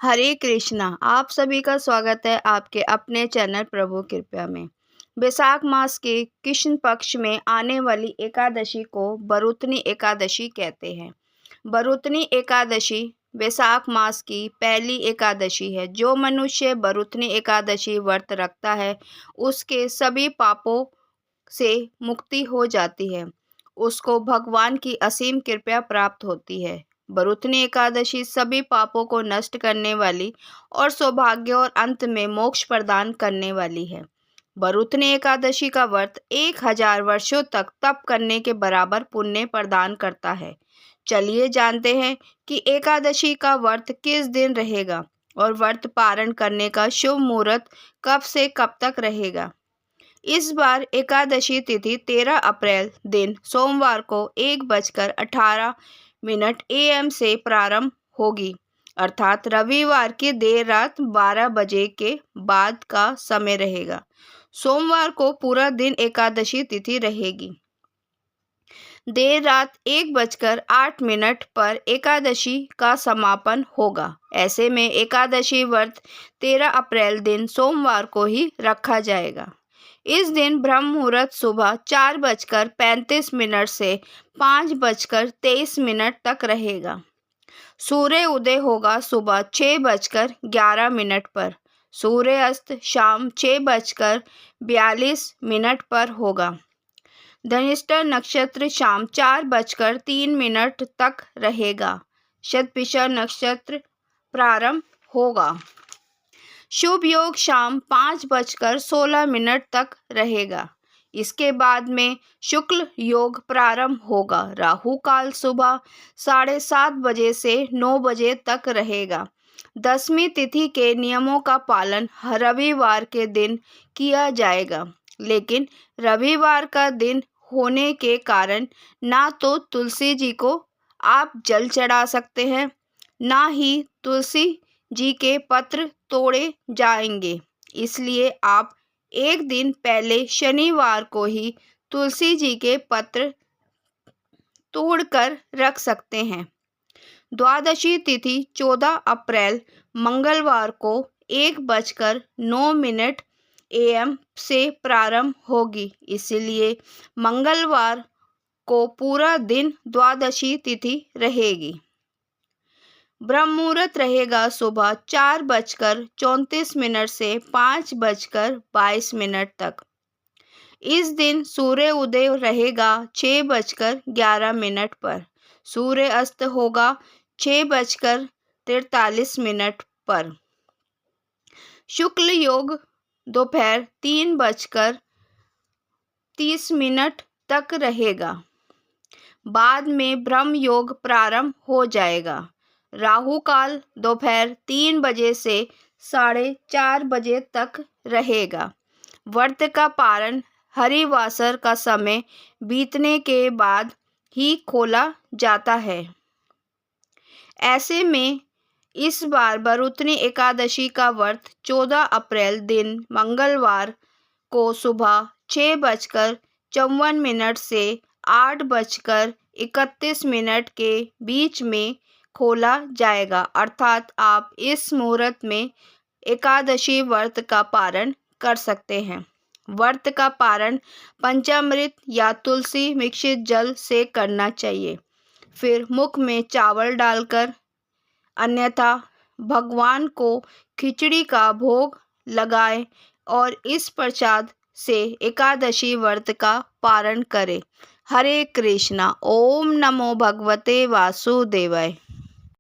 हरे कृष्णा। आप सभी का स्वागत है आपके अपने चैनल प्रभु कृपया में। वैशाख मास के कृष्ण पक्ष में आने वाली एकादशी को बरुतनी एकादशी कहते हैं। बरुतनी एकादशी वैशाख मास की पहली एकादशी है। जो मनुष्य बरुतनी एकादशी व्रत रखता है उसके सभी पापों से मुक्ति हो जाती है। उसको भगवान की असीम कृपा प्राप्त होती है। बरुतनी एकादशी सभी पापों को नष्ट करने वाली और सौभाग्य और अंत में मोक्ष प्रदान करने वाली है। बरुतनी एकादशी का व्रत 1000 वर्षों तक तप करने के बराबर पुण्य प्रदान करता है। चलिए जानते हैं कि एकादशी का व्रत किस दिन रहेगा और व्रत पारण करने का शुभ मुहूर्त कब से कब तक रहेगा। इस बार एकादशी तिथि 13 अप्रैल दिन सोमवार को 1:18 AM से प्रारंभ होगी, अर्थात रविवार की देर रात 12 बजे के बाद का समय रहेगा। सोमवार को पूरा दिन एकादशी तिथि रहेगी। देर रात 1:08 पर एकादशी का समापन होगा। ऐसे में एकादशी व्रत 13 अप्रैल दिन सोमवार को ही रखा जाएगा। इस दिन ब्रह्म मुहूर्त सुबह 4:35 से 5:23 तक रहेगा। सूर्य उदय होगा सुबह 6:11 पर। सूर्य अस्त शाम 6:42 पर होगा। धनिष्ठा नक्षत्र शाम 4:03 तक रहेगा। शतभिषा नक्षत्र प्रारंभ होगा। शुभ योग शाम 5:16 तक रहेगा। इसके बाद में शुक्ल योग प्रारंभ होगा। राहु काल सुबह 7:30 बजे से 9 बजे तक रहेगा। दशमी तिथि के नियमों का पालन रविवार के दिन किया जाएगा, लेकिन रविवार का दिन होने के कारण ना तो तुलसी जी को आप जल चढ़ा सकते हैं, ना ही तुलसी जी के पत्र तोड़े जाएंगे। इसलिए आप एक दिन पहले शनिवार को ही तुलसी जी के पत्र तोड़कर रख सकते हैं। द्वादशी तिथि 14 अप्रैल मंगलवार को 1:09 AM से प्रारंभ होगी। इसलिए मंगलवार को पूरा दिन द्वादशी तिथि रहेगी। ब्रह्म मुहूर्त रहेगा सुबह 4:34 से 5:22 तक। इस दिन सूर्य उदय रहेगा 6:11 पर। सूर्य अस्त होगा 6:43 पर। शुक्ल योग दोपहर 3:30 तक रहेगा। बाद में ब्रह्म योग प्रारंभ हो जाएगा। राहु काल दोपहर 3 बजे से 4:30 बजे तक रहेगा। व्रत का पारण हरिवासर का समय बीतने के बाद ही खोला जाता है। ऐसे में इस बार बरुतनी एकादशी का व्रत 14 अप्रैल दिन मंगलवार को सुबह 6:54 से 8:31 के बीच में खोला जाएगा, अर्थात आप इस मुहूर्त में एकादशी व्रत का पारण कर सकते हैं। व्रत का पारण पंचामृत या तुलसी मिश्रित जल से करना चाहिए। फिर मुख में चावल डालकर, अन्यथा भगवान को खिचड़ी का भोग लगाएं और इस प्रसाद से एकादशी व्रत का पारण करें। हरे कृष्णा। ओम नमो भगवते वासुदेवाय।